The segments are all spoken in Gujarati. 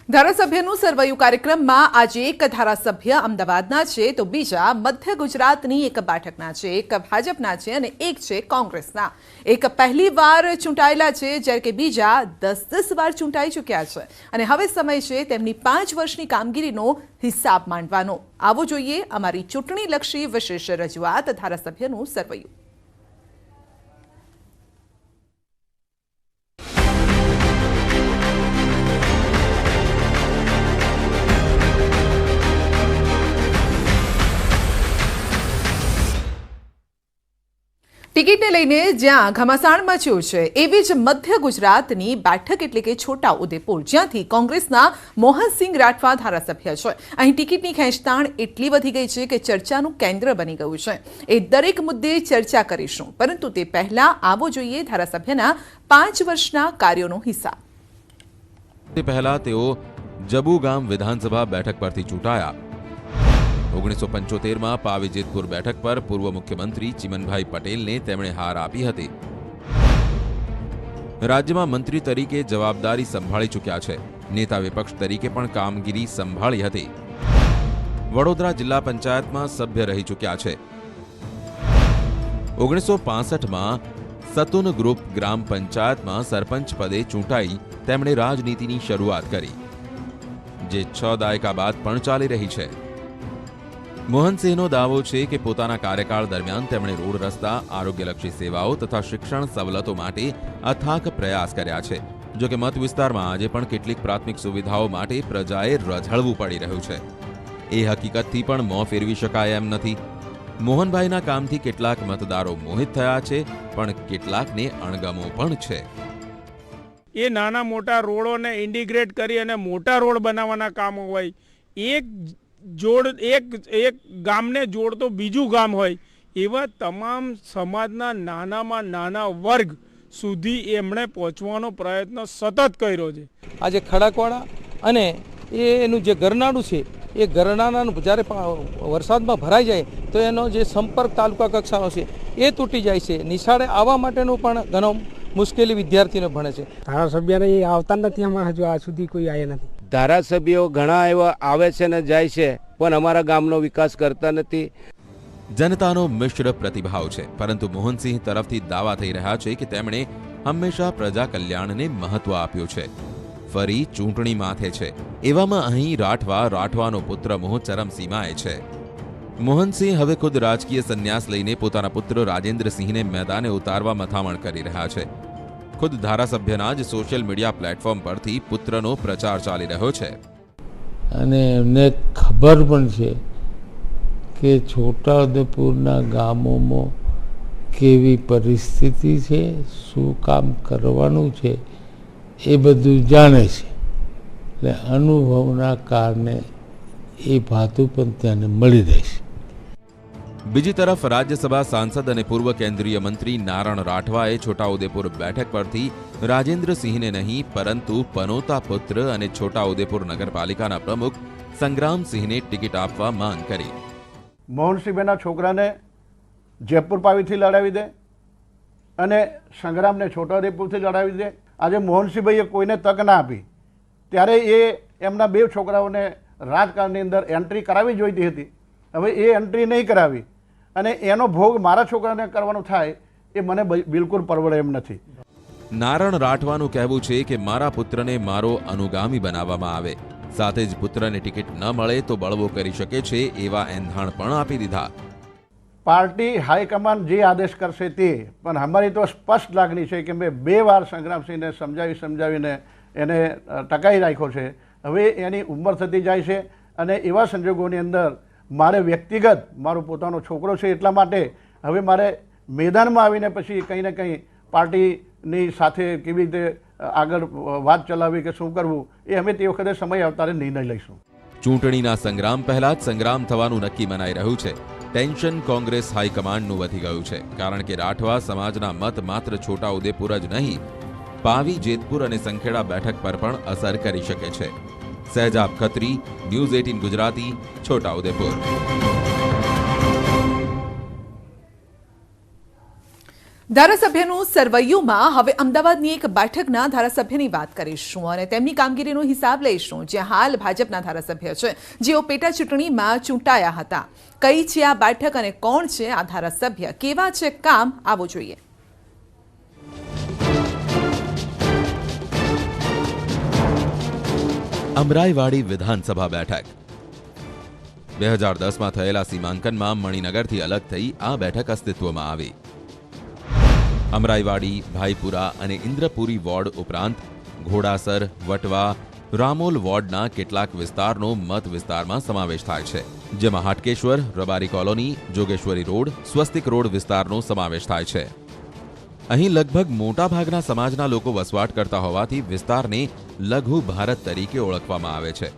ધારાસભ્યનું સરવૈયું કાર્યક્રમમાં આજે એક ધારાસભ્ય અમદાવાદના છે તો બીજા મધ્ય ગુજરાતની એક બેઠકના છે, એક ભાજપના છે અને એક છે કોંગ્રેસના. એક પહેલી વાર ચૂંટાયેલા છે જ્યારે કે બીજા 10 વાર ચૂંટાઈ ચૂક્યા છે અને હવે સમય છે તેમની 5 વર્ષની કામગીરીનો હિસાબ માંડવાનો. આવો જોઈએ અમારી ચૂંટણીલક્ષી વિશેષ રજૂઆત ધારાસભ્યનું સરવૈયું. ટિકિટને લઈને જ્યાં ઘમાસાણ મચ્યું છે એવી જ મધ્ય ગુજરાતની બેઠક એટલે કે છોટા ઉદેપુર, જ્યાંથી કોંગ્રેસના મોહનસિંહ રાઠવા ધારાસભ્ય છે. અહીં ટિકિટની ખેંચતાણ એટલી વધી ગઈ છે કે ચર્ચાનું કેન્દ્ર બની ગયું છે. એ દરેક મુદ્દે ચર્ચા કરીશું, પરંતુ તે પહેલા આવો જોઈએ ધારાસભ્યના 5 વર્ષના કાર્યોનો હિસાબ. તે પહેલા તેઓ જબુ ગામ વિધાનસભા બેઠક પરથી ચૂંટાયા. 1975માં પાવી જેતપુર બેઠક પર પૂર્વ મુખ્યમંત્રી ચિમનભાઈ પટેલને તેમણે હાર આપી હતી. રાજ્યમાં મંત્રી તરીકે જવાબદારી સંભાળી ચૂક્યા છે. નેતા વિપક્ષ તરીકે પણ કામગીરી સંભાળી હતી. વડોદરા જિલ્લા પંચાયતમાં સભ્ય રહી ચૂક્યા છે. 1965માં સતુન ગ્રુપ ગ્રામ પંચાયતમાં સરપંચ પદે ચૂંટાઈ તેમણે રાજનીતિની શરૂઆત કરી, જે 6 દાયકા બાદ પણ ચાલી રહી છે. મોહનસિંહનો દાવો છે કે પોતાના કાર્યકાળ દરમિયાન તેમણે રોડ રસ્તા, આરોગ્યલક્ષી સેવાઓ તથા શિક્ષણ સવલતો માટે અથાક પ્રયાસ કર્યા છે. જો કે મત વિસ્તારમાં આજે પણ કેટલીક પ્રાથમિક સુવિધાઓ માટે પ્રજાએ રઝળવું પડી રહ્યું છે. એ હકીકતથી પણ મોં ફેરવી શકાય એમ નથી. મોહનભાઈના કામથી કેટલાક મતદારો મોહિત થયા છે, પણ કેટલાકને અણગમો પણ છે. એ નાના મોટા રોડોને ઇન્ટિગ્રેટ કરી અને મોટા રોડ બનાવવાના કામો હોય, એક ગામને જોડતો બીજું ગામ હોય, એવા તમામ સમાજના નાનામાં નાના વર્ગ સુધી એમણે પહોંચવાનો પ્રયત્ન સતત કર્યો છે. આજે ખડકવાડા અને એનું જે ગરનાળું છે, એ ગરનાળાનું જ્યારે વરસાદમાં ભરાઈ જાય તો એનો જે સંપર્ક તાલુકા કક્ષાનો છે એ તૂટી જાય છે. નિશાળે આવવા માટેનું પણ ઘણો મુશ્કેલી વિદ્યાર્થીને ભણે છે. ધારાસભ્યને એ આવતા નથી, અમારા હજુ આ સુધી કોઈ આવ્યા નથી. ધારાસભ્યો ઘણા એવા આવે છે ને જાય છે, પણ અમારા ગામનો વિકાસ કરતા નથી. જનતાનો મિશ્ર પ્રતિભાવ છે, પરંતુ મોહનસિંહ તરફથી દાવા થઈ રહ્યા છે કે તેમણે હંમેશા પ્રજા કલ્યાણને મહત્વ આપ્યું છે. ફરી ચૂંટણી માથે છે, એવામાં અહીં રાઠવાનો પુત્ર મોહ ચરમસીમાએ છે. મોહનસિંહ હવે ખુદ રાજકીય સંન્યાસ લઈને પોતાના પુત્ર રાજેન્દ્રસિંહને મેદાને ઉતારવા મથામણ કરી રહ્યા છે. ખુદ ધારાસભ્યના જ સોશિયલ મીડિયા પ્લેટફોર્મ પરથી પુત્રનો પ્રચાર ચાલી રહ્યો છે. અને એમને ખબર પણ છે કે છોટાઉદેપુરના ગામોમાં કેવી પરિસ્થિતિ છે, શું કામ કરવાનું છે, એ બધું જાણે છે. એટલે અનુભવના કારણે એ ભાતું પણ તેને મળી રહેશે. બીજી તરફ રાજ્યસભા સાંસદ અને પૂર્વ કેન્દ્રીય મંત્રી નારણ રાઠવાએ છોટાઉદેપુર બેઠક પરથી રાજેન્દ્રસિંહને નહીં, પરંતુ પનોતા પુત્ર અને છોટાઉદેપુર નગરપાલિકાના પ્રમુખ સંગ્રામસિંહને ટિકિટ આપવા માંગ કરી. મોહનસિંહના છોકરાને જયપુર પાવીથી લડાવી દે અને સંગ્રામને છોટાઉદેપુરથી લડાવી દે. આજે મોહનસિંહભાઈએ કોઈને તક ના આપી, ત્યારે એ એમના 2 છોકરાઓને રાજકારણની અંદર એન્ટ્રી કરાવી જોઈતી હતી. હવે એ એન્ટ્રી નહીં કરાવી અને એનો ભોગ મારા છોકરાને કરવાનો થાય, એ મને બિલકુલ પરવડે એમ નથી. નારણ રાઠવાનું કહેવું છે કે મારા પુત્રને મારો અનુગામી બનાવવામાં આવે, સાથે જ પુત્રને ટિકિટ ન મળે તો બળવો કરી શકે છે એવા એંધાણ પણ આપી દીધા. પાર્ટી હાઈકમાન્ડ જે આદેશ કરશે તે, પણ અમારી તો સ્પષ્ટ લાગણી છે કે મેં 2 વાર સંગ્રામસિંહને સમજાવીને એને ટકાવી રાખ્યો છે. હવે એની ઉંમર થતી જાય છે અને એવા સંજોગોની અંદર મારે વ્યક્તિગત મારો પોતાનો છોકરો છે, એટલા માટે હવે મારે મેદાનમાં આવીને પછી કંઈ ને કંઈ પાર્ટીની સાથે કેવી રીતે આગળ વાત ચલાવવી કે શું કરવું, એ અમે તે વખતે સમય અવતારે નિર્ણય લઈશું. ચૂંટણીના સંગ્રામ પહેલા જ સંગ્રામ થવાનું નક્કી મનાઈ રહ્યું છે. ટેન્શન કોંગ્રેસ હાઈકમાન્ડનું વધી ગયું છે, કારણ કે રાઠવા સમાજના મત માત્ર છોટાઉદેપુર જ નહીં, પાવી, જેતપુર અને સંખેડા બેઠક પર પણ અસર કરી શકે છે. સહેજાબ ખત્રી, ન્યૂઝ 18 ગુજરાતી, છોટાઉદેપુર. ધારાસભ્યનું સરવૈયુમાં હવે અમદાવાદની એક બેઠકના ધારાસભ્યની વાત કરીશું અને તેમની કામગીરીનો હિસાબ લઈશું, જ્યાં હાલ ભાજપના ધારાસભ્ય છે જેઓ પેટા ચૂંટણીમાં ચૂંટાયા હતા. કઈ છે આ બેઠક અને કોણ છે આ ધારાસભ્ય, કેવા છે કામ, આવો જોઈએ. અમરાઈવાડી વિધાનસભા બેઠક 2010માં થયેલા સીમાંકનમાં મણિનગરથી અલગ થઈ આ બેઠક અસ્તિત્વમાં આવી. અમરાઈવાડી, ભાઈપુરા અને ઇન્દ્રપુરી વોર્ડ ઉપરાંત ઘોડાસર, વટવા, રામોલ વોર્ડના કેટલાક વિસ્તારનો મત વિસ્તારમાં સમાવેશ થાય છે, જેમાં હાટકેશ્વર, રબારી કોલોની, જોગેશ્વરી રોડ, સ્વસ્તિક રોડ વિસ્તારનો સમાવેશ થાય છે. અહીં લગભગ મોટાભાગના સમાજના લોકો વસવાટ કરતા હોવાથી વિસ્તારને લઘુ ભારત તરીકે ઓળખવામાં આવે છે.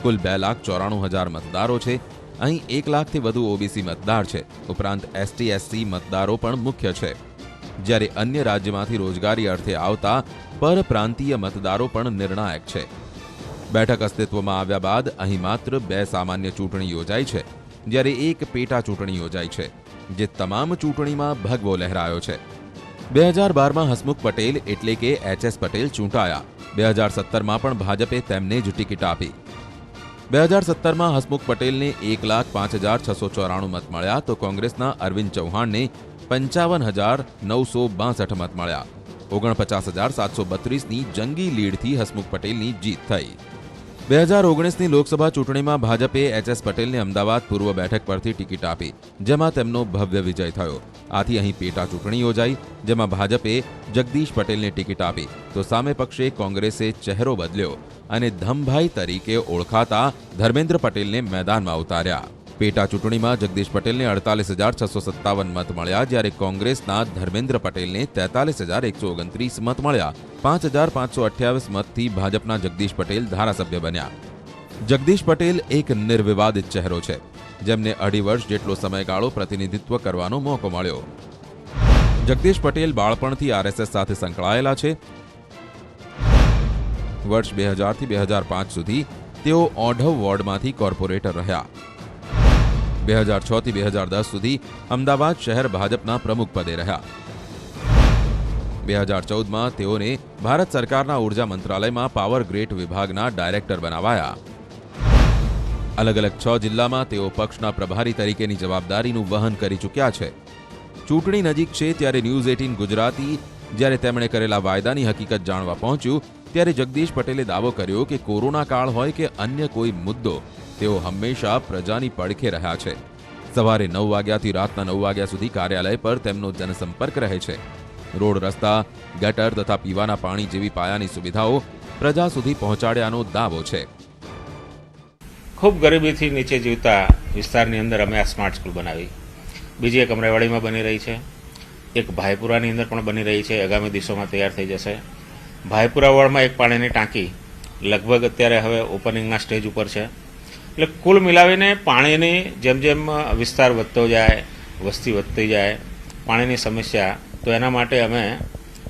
કુલ 2,94,000 મતદારો છે. અહીં 1 લાખથી વધુ ઓબીસી મતદાર છે. ઉપરાંત ST/SC મતદારો પણ મુખ્ય છે, જ્યારે અન્ય રાજ્યમાંથી રોજગારી અર્થે આવતા પરપ્રાંતીય મતદારો પણ નિર્ણાયક છે. બેઠક અસ્તિત્વમાં આવ્યા બાદ અહીં માત્ર 2 સામાન્ય ચૂંટણી યોજાઈ છે, જ્યારે 1 પેટા ચૂંટણી યોજાઈ છે, જે તમામ ચૂંટણીમાં ભગવો લહેરાયો છે. 2012માં હસમુખ પટેલ એટલે કે HS પટેલ ચૂંટાયા. 2017માં પણ ભાજપે તેમને જ ટિકિટ આપી. 2017માં હસમુખ પટેલને 1,05,694 મત મળ્યા, તો કોંગ્રેસના અરવિંદ ચૌહાણને 55,962 મત મળ્યા. 49,732ની જંગી લીડથી હસમુખ પટેલની જીત થઈ. 2019ની લોકસભા ચૂંટણીમાં ભાજપે HS પટેલને અમદાવાદ પૂર્વ બેઠક પરથી ટિકિટ આપી, જેમાં તેમનો ભવ્ય વિજય થયો. આથી અહીં પેટા ચૂંટણી યોજાઈ, જેમાં ભાજપે જગદીશ પટેલને ટિકિટ આપી, તો સામે પક્ષે કોંગ્રેસે ચહેરો બદલ્યો અને ધમભાઈ તરીકે ઓળખાતા ધર્મેન્દ્ર પટેલને મેદાનમાં ઉતાર્યા. પેટા ચૂંટણીમાં જગદીશ પટેલને 48,657 મત મળ્યા, જ્યારે કોંગ્રેસના ધર્મેન્દ્ર પટેલને 43,129 મત મળ્યા. 5,528 મતથી ભાજપના જગદીશ પટેલ ધારાસભ્ય બન્યા. જગદીશ પટેલ એક નિર્વિવાદિત ચહેરો છે, જેમને 2.5 વર્ષ જેટલો સમયગાળો પ્રતિનિધિત્વ કરવાનો મોકો મળ્યો. જગદીશ પટેલ બાળપણથી RSS સાથે સંકળાયેલા છે. વર્ષ 2000થી 2005 સુધી તેઓ ઓઢવ વોર્ડમાંથી કોર્પોરેટર રહ્યા. 2006થી 2010 સુધી અમદાવાદ શહેર ભાજપના પ્રમુખ પદે રહ્યા. 2014માં તેઓને ભારત સરકારના ઉર્જા મંત્રાલયમાં પાવર ગ્રેડ વિભાગના ડાયરેક્ટર બનાવાયા. અલગ અલગ 6 જિલ્લામાં તેઓ પક્ષના પ્રભારી તરીકેની જવાબદારીનું વહન કરી ચૂક્યા છે. ચૂંટણી નજીક છે ત્યારે ન્યૂઝ 18 ગુજરાતી જ્યારે તેમણે કરેલા વાયદાની હકીકત જાણવા પહોંચ્યું, ત્યારે જગદીશ પટેલે દાવો કર્યો કે કોરોના કાળ હોય કે અન્ય કોઈ મુદ્દો, તેઓ હંમેશા પ્રજાની પડખે રહ્યા છે. સવારે 9 વાગ્યાથી રાતના 9 વાગ્યા સુધી કાર્યાલય પર તેમનો જનસંપર્ક રહે છે. રોડ, રસ્તા, ગટર તથા પીવાના પાણી જેવી પાયાની સુવિધાઓ પ્રજા સુધી પહોંચાડ્યાનો દાવો છે. ખૂબ ગરીબીથી નીચે જીવતા વિસ્તારની અંદર અમે આ સ્માર્ટ સ્કૂલ બનાવી. બીજી એક અમરાઈવાડીમાં બની રહી છે, એક ભાઈપુરાની અંદર પણ બની રહી છે, આગામી દિવસોમાં તૈયાર થઈ જશે. ભાઈપુરા વોર્ડમાં એક પાણીની ટાંકી લગભગ અત્યારે હવે ઓપનિંગના સ્ટેજ ઉપર છે. એટલે કુલ મિલાવીને પાણીની જેમ જેમ વિસ્તાર વધતો જાય, વસ્તી વધતી જાય, પાણીની સમસ્યા, તો એના માટે અમે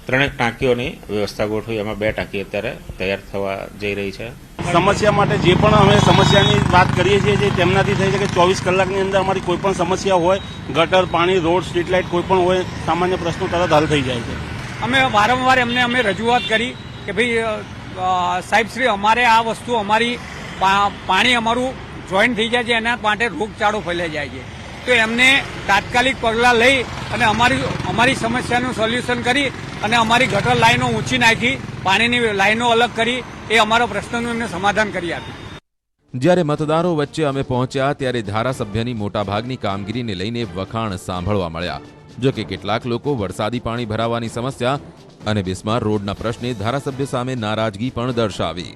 3 ટાંકીઓની વ્યવસ્થા ગોઠવી. એમાં 2 ટાંકી અત્યારે તૈયાર થવા જઈ રહી છે. સમસ્યા માટે જે પણ અમે સમસ્યાની વાત કરીએ છીએ, જે તેમનાથી થઈ છે કે 24 કલાકની અંદર અમારી કોઈ પણ સમસ્યા હોય, ગટર, પાણી, રોડ, સ્ટ્રીટ લાઇટ કોઈ પણ હોય, સામાન્ય પ્રશ્નો તરત હલ થઈ જાય છે. અમે વારંવાર અમે રજૂઆત કરી કે ભાઈ સાહેબશ્રી, અમારે આ વસ્તુ અમારી પાણી અમારું જોઈન્ટ થઈ જાય છે, એના માટે રોગચાળો ફેલાઈ જાય છે. તો એમને તાત્કાલિક પગલાં લઈ અને અમારી સમસ્યાનું સોલ્યુશન કરી અને અમારી ગટર લાઈનો ઊંચી નાખી, પાણીની લાઈનો અલગ કરી, એ અમારા પ્રશ્નનું એમને સમાધાન કરી આપ્યું. જ્યારે મતદારો વચ્ચે અમે પહોંચ્યા ત્યારે ધારાસભ્યની મોટાભાગની કામગીરીને લઈને વખાણ સાંભળવા મળ્યા. જો કે કેટલાક લોકો વરસાદી પાણી ભરાવાની સમસ્યા અને બિસ્માર રોડના પ્રશ્ને ધારાસભ્ય સામે નારાજગી પણ દર્શાવી.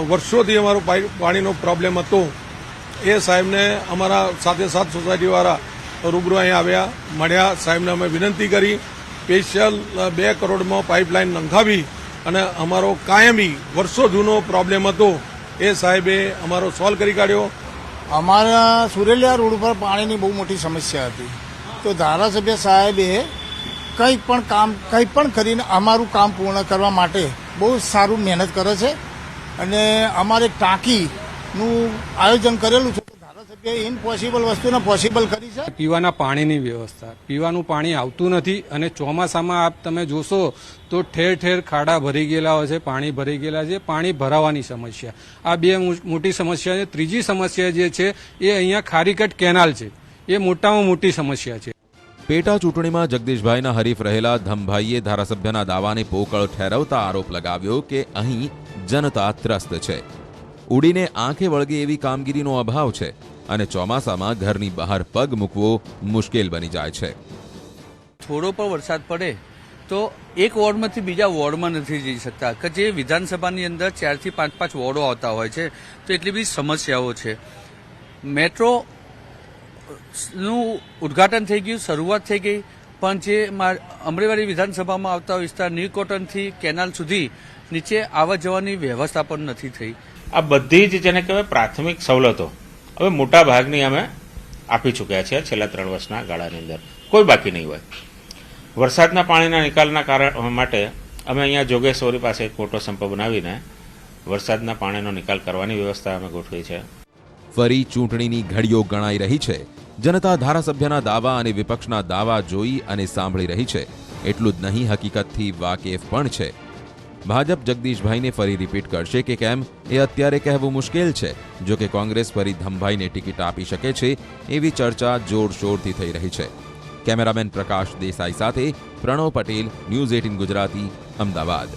વર્ષોથી અમારો પાણીનો પ્રોબ્લેમ હતો. એ સાહેબને અમારા સાથે 7 સોસાયટીવાળા રૂબરૂ અહીં આવ્યા, મળ્યા. સાહેબને અમે વિનંતી કરી, સ્પેશિયલ 2 કરોડમાં પાઇપલાઇન નંખાવી અને અમારો કાયમી વર્ષો જૂનો પ્રોબ્લેમ હતો એ સાહેબે અમારો સોલ્વ કરી કાઢ્યો. અમારા સુરેલિયા રોડ ઉપર પાણીની બહુ મોટી સમસ્યા હતી, તો ધારાસભ્ય સાહેબે કંઈ પણ કરીને અમારું કામ પૂર્ણ કરવા માટે બહુ સારું મહેનત કરે છે. અને અમારે ટાંકીનું આયોજન કરેલું છે, તો ધારાસભ્ય કે ઇમ્પોસિબલ વસ્તુને પોસિબલ કરી છે. પીવાના પાણીની વ્યવસ્થા, પીવાનું પાણી આવતું નથી અને ચોમાસામાં આપ તમે જોશો તો ઠેર ઠેર ખાડા ભરી ગયેલા હોય છે, પાણી ભરી ગયેલા છે, પાણી ભરાવાની સમસ્યા. આ બે મોટી સમસ્યા છે. ત્રીજી સમસ્યા જે છે એ અહીંયા ખારીકટ કેનાલ છે, એ મોટામાં મોટી સમસ્યા છે. પેટા ચૂંટણીમાં જગદીશભાઈના હરીફ રહેલા ધમભાઈએ ધારાસભ્યના દાવાને પોકળ ઠેરવતા આરોપ લગાવ્યો કે અહીં જનતા ત્રસ્ત છે. ઉડીને આંખે વળગે એવી કામગીરીનો અભાવ છે અને ચોમાસામાં ઘરની બહાર પગ મૂકવો મુશ્કેલ બની જાય છે. થોડો પણ વરસાદ પડે તો એક વોર્ડમાંથી બીજા વોર્ડમાં નથી જઈ શકતા, કે જે વિધાનસભાની અંદર 4 થી 5 વોર્ડો આવતા હોય છે, તો એટલી બધી સમસ્યાઓ છે. મેટ્રો નું ઉદ્ઘાટન થઈ ગયું, શરૂઆત થઈ ગઈ, પણ જે અમરેવાડી વિધાનસભામાં આવતા વિસ્તાર નીલકોટનથી કેનાલ સુધી નીચે આવવા જવાની વ્યવસ્થા પણ નથી થઈ. આ બધી જ જેને કહેવાય પ્રાથમિક સવલતો હવે મોટા ભાગની અમે આપી ચૂક્યા છે છેલ્લા 3 વર્ષના ગાળાની અંદર, કોઈ બાકી નહીં હોય. વરસાદના પાણીના નિકાલના કારણ માટે અમે અહીંયા જોગેશ્વરી પાસે એક મોટો સંપ બનાવીને વરસાદના પાણીનો નિકાલ કરવાની વ્યવસ્થા અમે ગોઠવી છે. ફરી ચૂંટણીની ઘડીઓ ગણાઈ રહી છે. જનતા ધારાસભ્યના દાવા અને વિપક્ષના દાવા જોઈ અને સાંભળી રહી છે. એટલું જ નહીં, હકીકતથી વાકેફ પણ છે. ભાજપ જગદીશભાઈને ફરી રિપીટ કરશે કે કેમ એ અત્યારે કહેવું મુશ્કેલ છે. જો કે કોંગ્રેસ ફરી ધમભાઈને ટિકિટ આપી શકે છે એવી ચર્ચા જોરશોરથી થઈ રહી છે. કેમેરામેન પ્રકાશ દેસાઈ સાથે પ્રણવ પટેલ, ન્યૂઝ 18 ગુજરાતી, અમદાવાદ.